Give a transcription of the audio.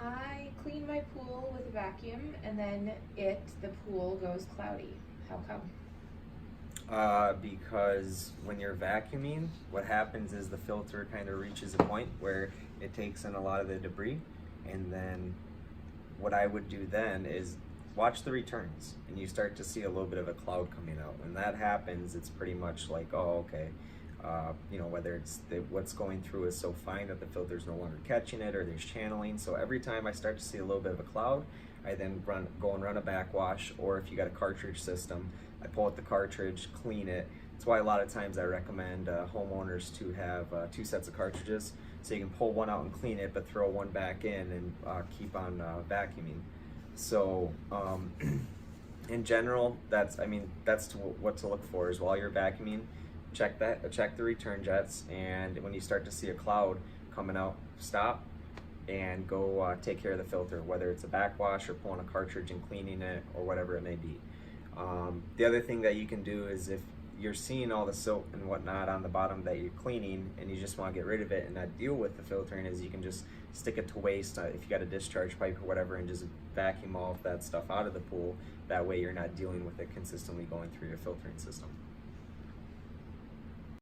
I clean my pool with a vacuum and then the pool goes cloudy. How come? Because when you're vacuuming, what happens is the filter kind of reaches a point where it takes in a lot of the debris, and then what I would do then is watch the returns, and you start to see a little bit of a cloud coming out. When that happens, it's pretty much like, oh, okay, whether it's what's going through is so fine that the filter's no longer catching it, or there's channeling. So every time I start to see a little bit of a cloud, I then go and run a backwash, or if you got a cartridge system, I pull out the cartridge, clean it. That's why a lot of times I recommend homeowners to have 2 sets of cartridges, so you can pull one out and clean it, but throw one back in and keep on vacuuming. So in general, that's what to look for is while you're vacuuming, check the return jets, and when you start to see a cloud coming out, stop and go take care of the filter, whether it's a backwash or pulling a cartridge and cleaning it or whatever it may be. The other thing that you can do is if you're seeing all the soap and whatnot on the bottom that you're cleaning and you just want to get rid of it and not deal with the filtering, is you can just stick it to waste if you got a discharge pipe or whatever, and just vacuum all of that stuff out of the pool. That way you're not dealing with it consistently going through your filtering system.